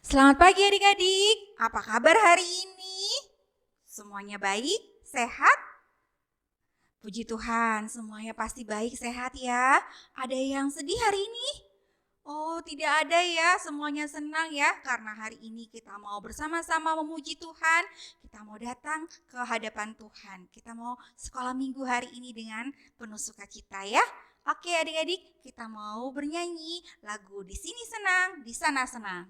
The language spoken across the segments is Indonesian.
Selamat pagi adik-adik, apa kabar hari ini? Semuanya baik, sehat? Puji Tuhan, semuanya pasti baik, sehat ya. Ada yang sedih hari ini? Oh, tidak ada ya, semuanya senang ya. Karena hari ini kita mau bersama-sama memuji Tuhan. Kita mau datang ke hadapan Tuhan. Kita mau sekolah minggu hari ini dengan penuh sukacita ya. Oke adik-adik, kita mau bernyanyi lagu Di Sini Senang, Di Sana Senang.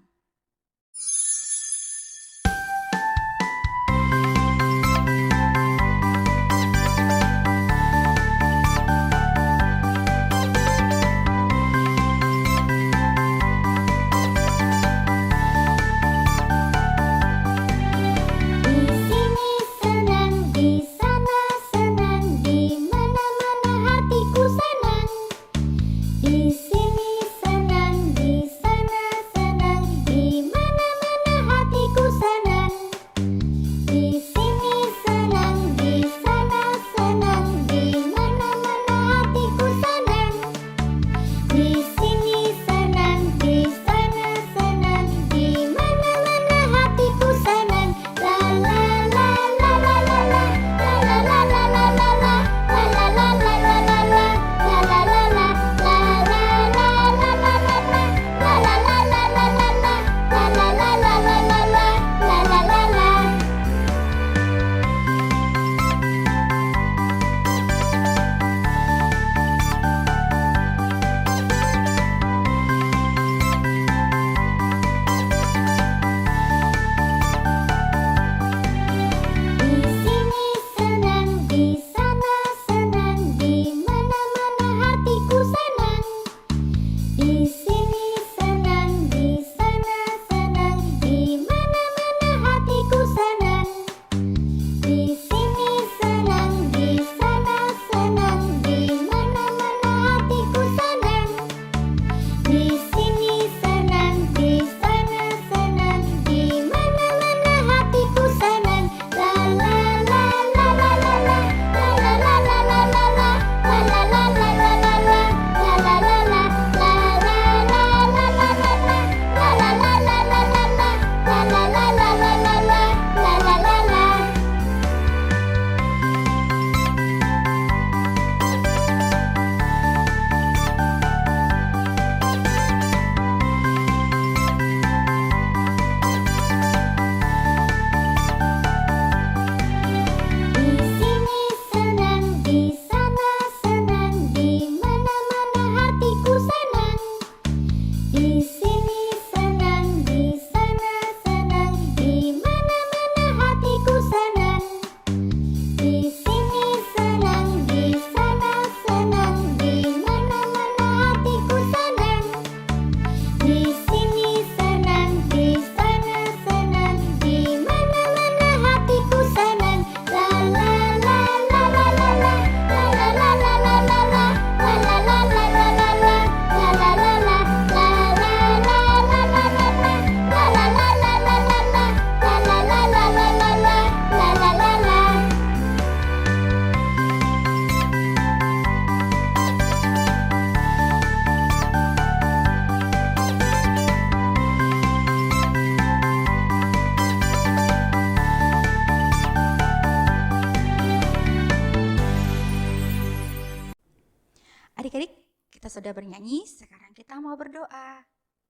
Adik-adik, kita sudah bernyanyi, sekarang kita mau berdoa.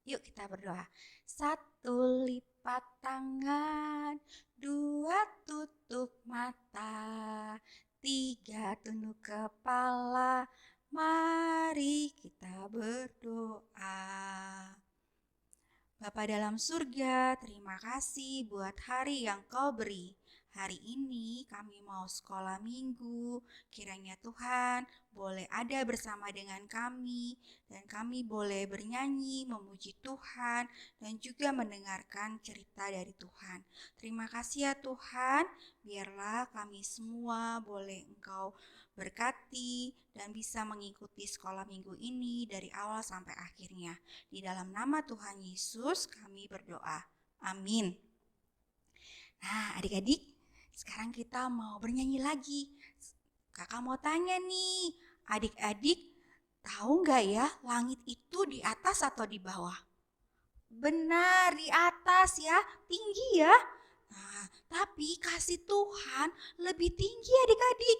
Yuk kita berdoa. 1 lipat tangan, 2 tutup mata, 3 tunduk kepala, mari kita berdoa. Bapa dalam surga, terima kasih buat hari yang Kau beri. Hari ini kami mau sekolah minggu, kiranya Tuhan boleh ada bersama dengan kami, dan kami boleh bernyanyi, memuji Tuhan, dan juga mendengarkan cerita dari Tuhan. Terima kasih ya Tuhan, biarlah kami semua boleh Engkau berkati dan bisa mengikuti sekolah minggu ini dari awal sampai akhirnya. Di dalam nama Tuhan Yesus kami berdoa. Amin. Nah adik-adik, sekarang kita mau bernyanyi lagi. Kakak mau tanya nih, adik-adik tahu nggak ya langit itu di atas atau di bawah? Benar, di atas. atas ya, tinggi ya. Nah, tapi kasih Tuhan lebih tinggi adik-adik.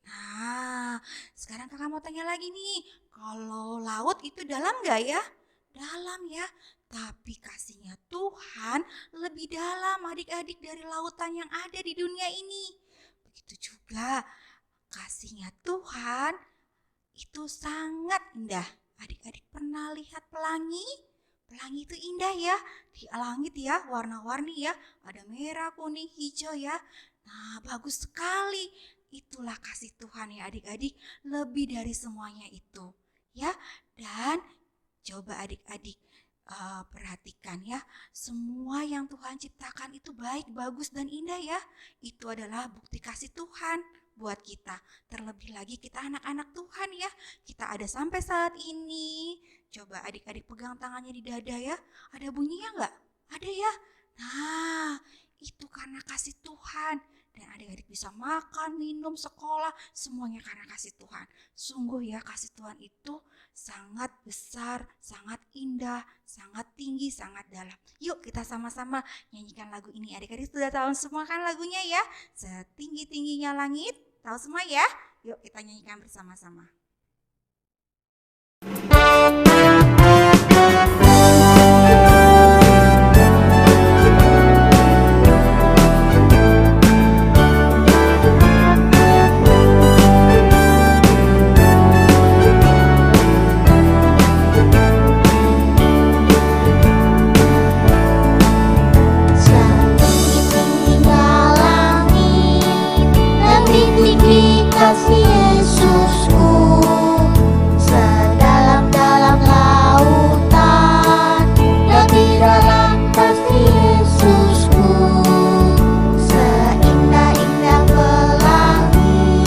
Nah, sekarang kakak mau tanya lagi nih, kalau laut itu dalam gak ya? Dalam ya, tapi kasihnya Tuhan lebih dalam adik-adik dari lautan yang ada di dunia ini. Begitu juga kasihnya Tuhan itu sangat indah. Adik-adik pernah lihat pelangi? Pelangi itu indah ya, di langit ya, warna-warni ya, ada merah, kuning, hijau ya. Nah, bagus sekali. Itulah kasih Tuhan ya adik-adik, lebih dari semuanya itu. Ya, dan coba adik-adik perhatikan ya, semua yang Tuhan ciptakan itu baik, bagus dan indah ya. Itu adalah bukti kasih Tuhan buat kita. Terlebih lagi kita anak-anak Tuhan ya. Kita ada sampai saat ini. Coba adik-adik pegang tangannya di dada ya. Ada bunyinya enggak? Ada ya. Nah, itu karena kasih Tuhan. Dan adik-adik bisa makan, minum, sekolah, semuanya karena kasih Tuhan. Sungguh ya, kasih Tuhan itu sangat besar, sangat indah, sangat tinggi, sangat dalam. Yuk kita sama-sama nyanyikan lagu ini. Adik-adik sudah tahu semua kan lagunya ya? Setinggi-tingginya langit, tahu semua ya? Yuk kita nyanyikan bersama-sama. Kasih Yesusku, sedalam-dalam lautan, lebih dalam kasih Yesusku, seindah-indah pelangi,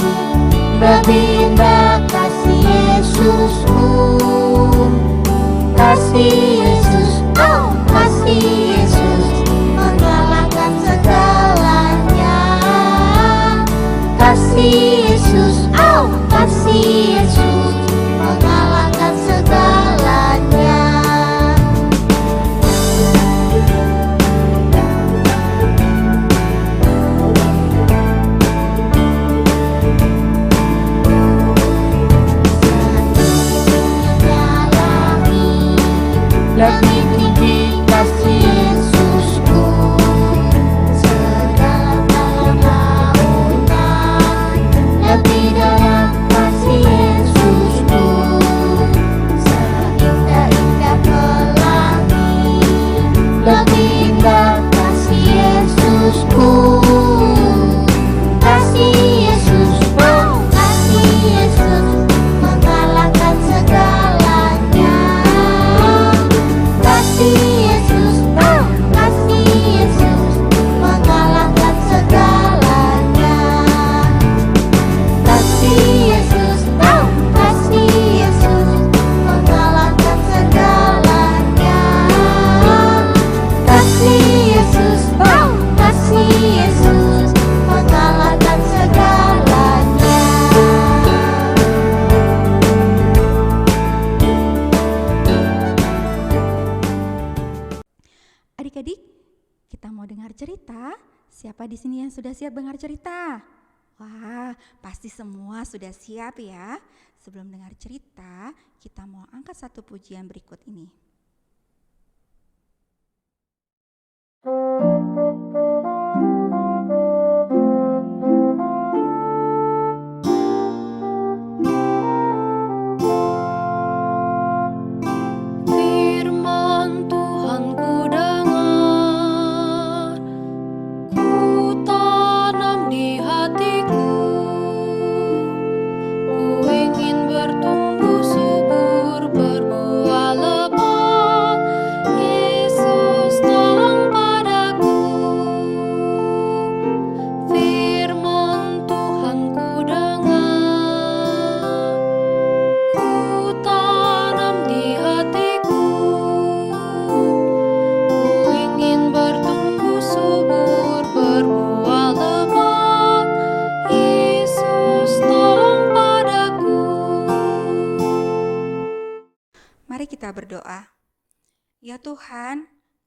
lebih indah kasih Yesusku, kasih Yesus, oh kasih Yesus, mengalahkan segalanya, kasih Yesus, oh kasih Yesus, mengalahkan segalanya. Setingginya langit, lebih tinggi kasih Yesusku, sedalam-dalam lautan, lebih dalam kasih Yesusku, seindah-indah pelangi, lebih indah kasih Yesusku, kasih Yesus, oh kasih Yesus, mengalahkan segalanya, kasih Yesus, oh kasih Yesus, mengalahkan segalanya. Kasih Yesus, oh kasih Yesus, mengalahkan segalanya. Kasih Yesus, oh kasih Yesus, mengalahkan segalanya. Adik-adik, kita mau dengar cerita. Siapa di sini yang sudah siap dengar cerita? Wah, pasti semua sudah siap ya. Sebelum dengar cerita, kita mau angkat satu pujian berikut ini. Firman Tuhan ku dengar, ku tanam di hatiku, ku ingin bertumbuh subur, berbuah lebat. Yesus tolong padaku. Firman Tuhan ku dengar, ku tanam di hatiku, ku ingin bertumbuh subur, berbuah lebat. Yesus tolong padaku. Mari kita berdoa. Ya Tuhan,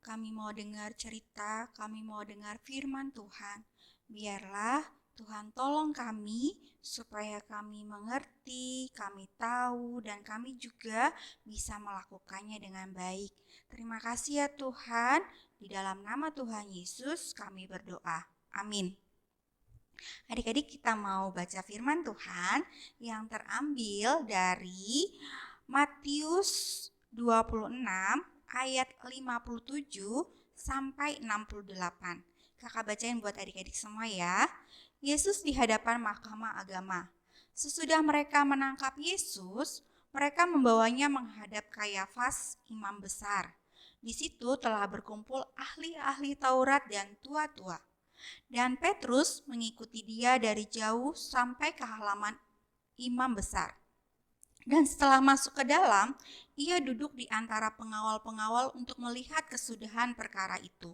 Kami mau dengar cerita, kami mau dengar firman Tuhan. Biarlah Tuhan tolong kami supaya kami mengerti, kami tahu, dan kami juga bisa melakukannya dengan baik. Terima kasih ya Tuhan. Di dalam nama Tuhan Yesus kami berdoa. Amin. Adik-adik, kita mau baca firman Tuhan yang terambil dari Matius 26 ayat 57 sampai 68. Kakak bacain buat adik-adik semua ya. Yesus di hadapan mahkamah agama. Sesudah mereka menangkap Yesus, mereka membawanya menghadap Kayafas, imam besar. Di situ telah berkumpul ahli-ahli Taurat dan tua-tua. Dan Petrus mengikuti dia dari jauh sampai ke halaman imam besar. Dan setelah masuk ke dalam, ia duduk di antara pengawal-pengawal untuk melihat kesudahan perkara itu.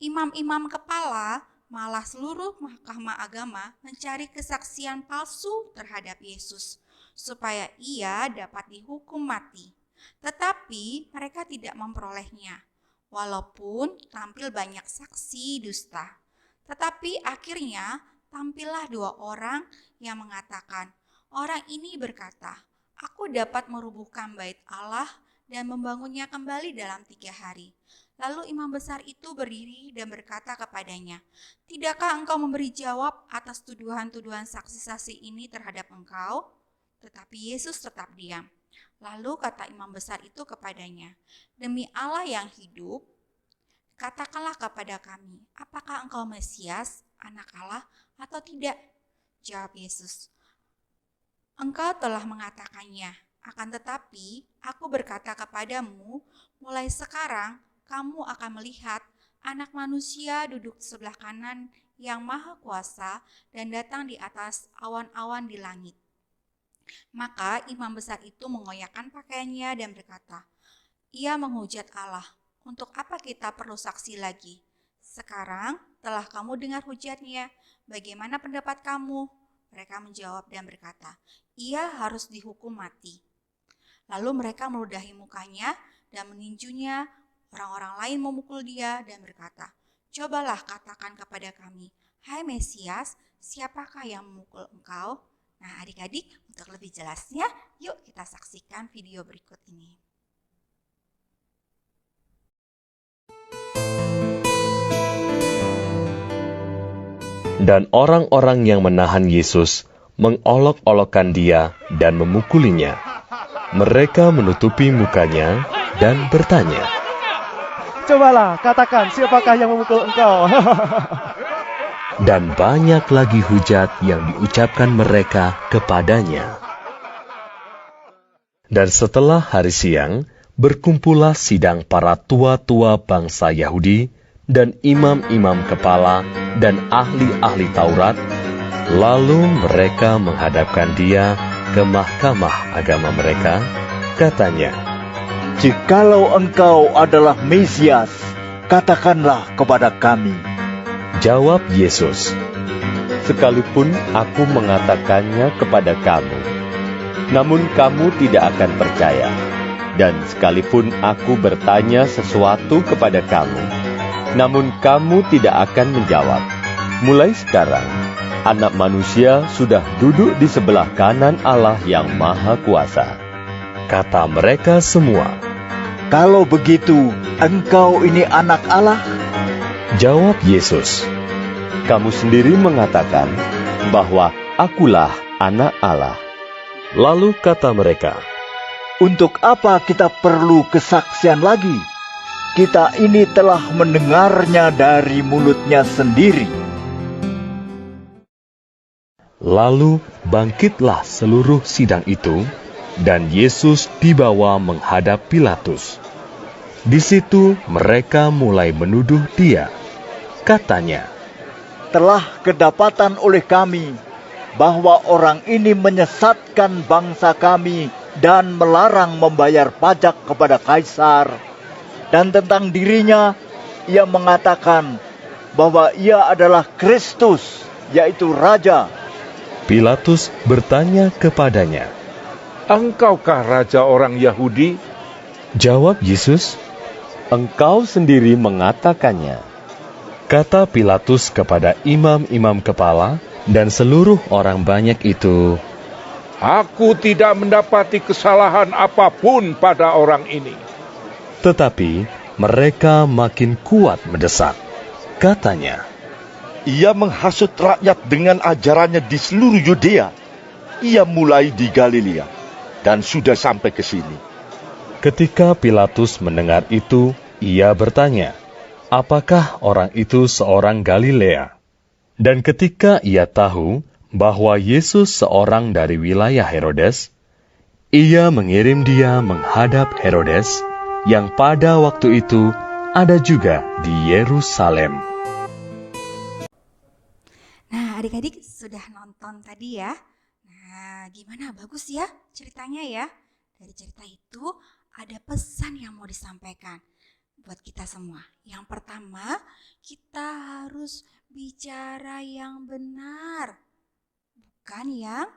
Imam-imam kepala malah seluruh mahkamah agama mencari kesaksian palsu terhadap Yesus, supaya ia dapat dihukum mati. Tetapi mereka tidak memperolehnya, walaupun tampil banyak saksi dusta. Tetapi akhirnya tampillah 2 orang yang mengatakan, orang ini berkata, aku dapat merubuhkan bait Allah dan membangunnya kembali dalam 3 hari. Lalu imam besar itu berdiri dan berkata kepadanya, tidakkah engkau memberi jawab atas tuduhan-tuduhan saksi-saksi ini terhadap engkau? Tetapi Yesus tetap diam. Lalu kata imam besar itu kepadanya, demi Allah yang hidup, katakanlah kepada kami, apakah engkau Mesias, anak Allah, atau tidak? Jawab Yesus, engkau telah mengatakannya, akan tetapi aku berkata kepadamu, mulai sekarang kamu akan melihat Anak Manusia duduk di sebelah kanan yang Maha Kuasa dan datang di atas awan-awan di langit. Maka imam besar itu mengoyakkan pakaiannya dan berkata, ia menghujat Allah. Untuk apa kita perlu saksi lagi? Sekarang telah kamu dengar hujatnya. Bagaimana pendapat kamu? Mereka menjawab dan berkata, ia harus dihukum mati. Lalu mereka meludahi mukanya dan meninjunya. Orang-orang lain memukul dia dan berkata, cobalah katakan kepada kami, hai Mesias, siapakah yang memukul engkau? Nah adik-adik, untuk lebih jelasnya, yuk kita saksikan video berikut ini. Dan orang-orang yang menahan Yesus mengolok-olokkan dia dan memukulinya. Mereka menutupi mukanya dan bertanya, cobalah katakan siapakah yang memukul engkau? Dan banyak lagi hujat yang diucapkan mereka kepadanya. Dan setelah hari siang, berkumpullah sidang para tua-tua bangsa Yahudi dan imam-imam kepala dan ahli-ahli Taurat, lalu mereka menghadapkan dia ke mahkamah agama mereka, katanya, jikalau engkau adalah Mesias, katakanlah kepada kami. Jawab Yesus, sekalipun aku mengatakannya kepada kamu, namun kamu tidak akan percaya. Dan sekalipun aku bertanya sesuatu kepada kamu, namun kamu tidak akan menjawab. Mulai sekarang, Anak Manusia sudah duduk di sebelah kanan Allah yang Maha Kuasa. Kata mereka semua, kalau begitu, engkau ini anak Allah? Jawab Yesus, kamu sendiri mengatakan bahwa akulah anak Allah. Lalu kata mereka, untuk apa kita perlu kesaksian lagi? Kita ini telah mendengarnya dari mulutnya sendiri. Lalu bangkitlah seluruh sidang itu, dan Yesus dibawa menghadap Pilatus. Di situ mereka mulai menuduh dia. Katanya, telah kedapatan oleh kami bahwa orang ini menyesatkan bangsa kami dan melarang membayar pajak kepada Kaisar. Dan tentang dirinya, ia mengatakan bahwa ia adalah Kristus, yaitu Raja. Pilatus bertanya kepadanya, engkaukah raja orang Yahudi? Jawab Yesus, engkau sendiri mengatakannya." Kata Pilatus kepada imam-imam kepala dan seluruh orang banyak itu, Aku tidak mendapati kesalahan apapun pada orang ini. tetapi mereka makin kuat mendesak. Katanya, Ia menghasut rakyat dengan ajarannya di seluruh Yudea. Ia mulai di Galilea dan sudah sampai ke sini. ketika Pilatus mendengar itu, ia bertanya, apakah orang itu seorang Galilea? Dan ketika ia tahu bahwa Yesus seorang dari wilayah Herodes, ia mengirim dia menghadap Herodes, yang pada waktu itu ada juga di Yerusalem. Nah, adik-adik sudah nonton tadi ya. Nah, gimana? Bagus ya ceritanya ya. Dari cerita itu ada pesan yang mau disampaikan buat kita semua. Yang pertama, kita harus bicara yang benar, bukan yang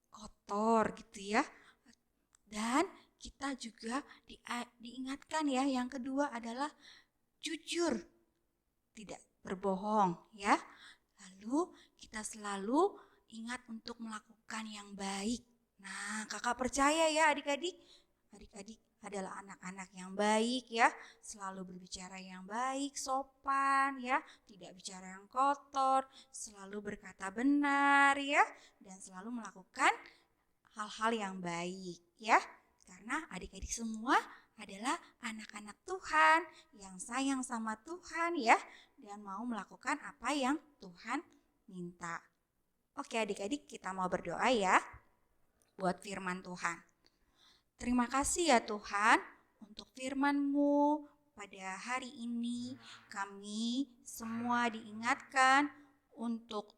kotor gitu ya. Dan kita juga diingatkan ya, yang kedua adalah jujur, tidak berbohong ya. Lalu kita selalu ingat untuk melakukan yang baik. Nah, kakak percaya ya adik-adik adalah anak-anak yang baik ya, selalu berbicara yang baik, sopan ya, tidak bicara yang kotor, selalu berkata benar ya, dan selalu melakukan hal-hal yang baik ya. Karena adik-adik semua adalah anak-anak Tuhan yang sayang sama Tuhan ya, dan mau melakukan apa yang Tuhan minta. Oke adik-adik, kita mau berdoa ya buat firman Tuhan. Terima kasih ya Tuhan untuk firman-Mu pada hari ini. Kami semua diingatkan untuk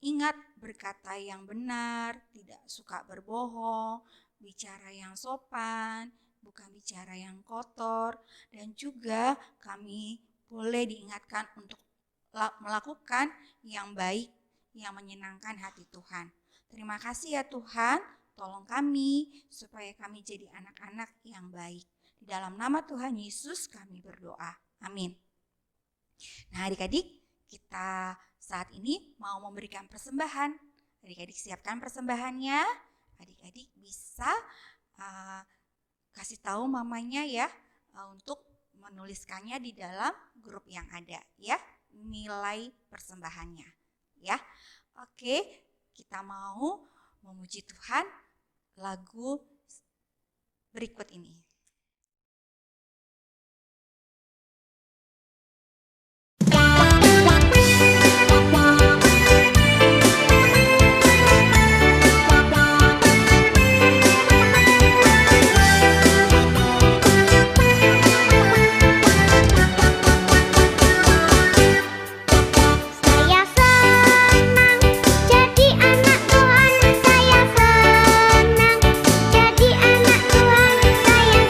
ingat berkata yang benar, tidak suka berbohong, bicara yang sopan, bukan bicara yang kotor, dan juga kami boleh diingatkan untuk melakukan yang baik, yang menyenangkan hati Tuhan. Terima kasih ya Tuhan, tolong kami supaya kami jadi anak-anak yang baik. Di dalam nama Tuhan Yesus kami berdoa. Amin. Nah adik-adik, kita saat ini mau memberikan persembahan. Adik-adik siapkan persembahannya. Adik-adik bisa kasih tahu mamanya ya, untuk menuliskannya di dalam grup yang ada ya, nilai persembahannya ya. Oke, kita mau memuji Tuhan lagu berikut ini. Saya senang jadi anak Tuhan, saya senang jadi anak Tuhan, saya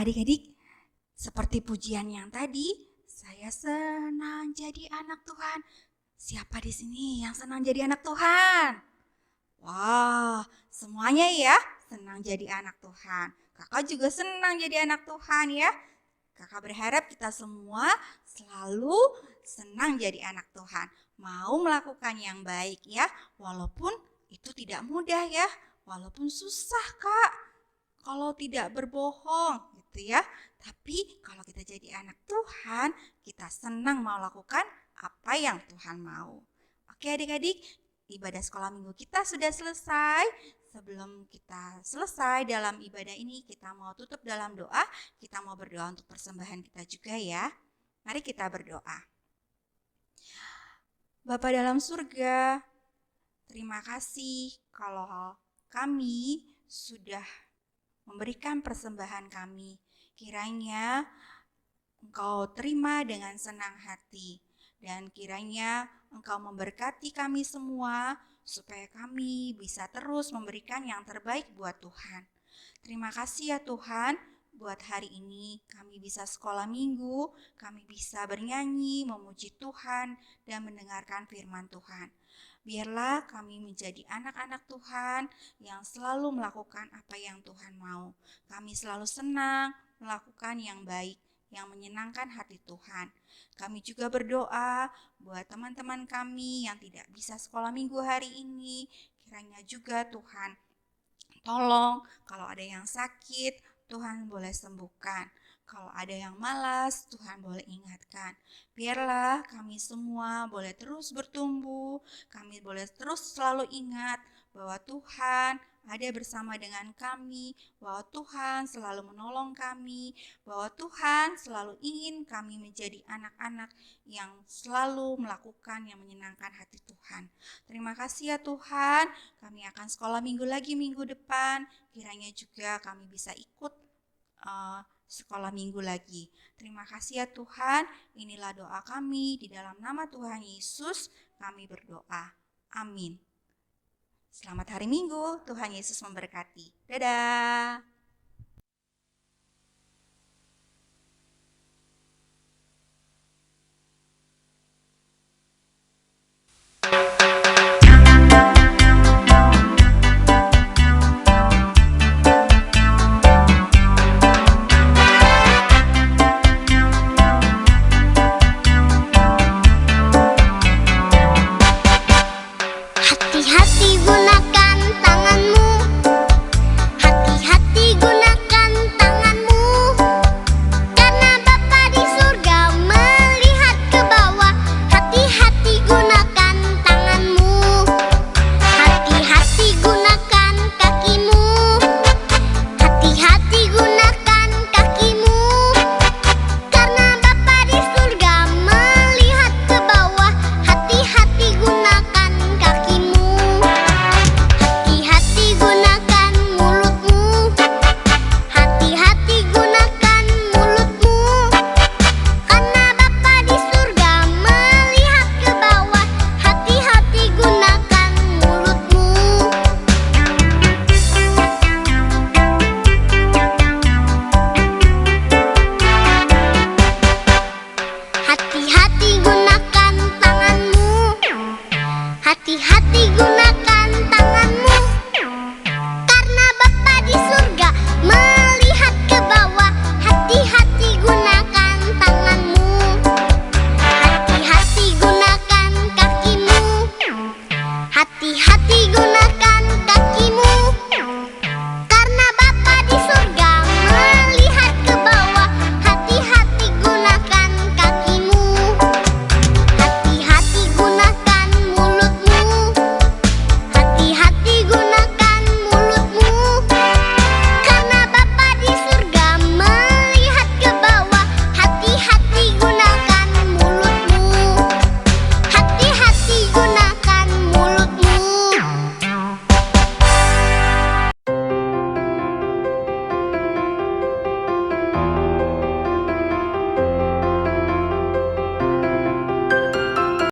adik-adik, seperti pujian yang tadi, saya senang jadi anak Tuhan. Siapa di sini yang senang jadi anak Tuhan? Wah, semuanya ya senang jadi anak Tuhan. Kakak juga senang jadi anak Tuhan ya. Kakak berharap kita semua selalu senang jadi anak Tuhan. Mau melakukan yang baik ya, walaupun itu tidak mudah ya. Walaupun susah Kak, kalau tidak berbohong gitu ya. Tapi kalau kita jadi anak Tuhan, kita senang mau lakukan apa yang Tuhan mau. Oke adik-adik, ibadah sekolah minggu kita sudah selesai. Sebelum kita selesai dalam ibadah ini, kita mau tutup dalam doa. Kita mau berdoa untuk persembahan kita juga ya. Mari kita berdoa. Bapa dalam surga, terima kasih kalau kami sudah memberikan persembahan kami. Kiranya Engkau terima dengan senang hati. Dan kiranya Engkau memberkati kami semua supaya kami bisa terus memberikan yang terbaik buat Tuhan. Terima kasih ya Tuhan, buat hari ini kami bisa sekolah minggu, kami bisa bernyanyi, memuji Tuhan, dan mendengarkan firman Tuhan. Biarlah kami menjadi anak-anak Tuhan yang selalu melakukan apa yang Tuhan mau. Kami selalu senang melakukan yang baik, yang menyenangkan hati Tuhan. Kami juga berdoa buat teman-teman kami yang tidak bisa sekolah minggu hari ini. Kiranya juga Tuhan tolong, kalau ada yang sakit, Tuhan boleh sembuhkan. Kalau ada yang malas, Tuhan boleh ingatkan. Biarlah kami semua boleh terus bertumbuh, kami boleh terus selalu ingat bahwa Tuhan ada bersama dengan kami, bahwa Tuhan selalu menolong kami, bahwa Tuhan selalu ingin kami menjadi anak-anak yang selalu melakukan yang menyenangkan hati Tuhan. Terima kasih ya Tuhan, kami akan sekolah minggu lagi minggu depan, kiranya juga kami bisa ikut sekolah minggu lagi. Terima kasih ya Tuhan, inilah doa kami, di dalam nama Tuhan Yesus kami berdoa. Amin. Selamat hari Minggu, Tuhan Yesus memberkati. Dadah.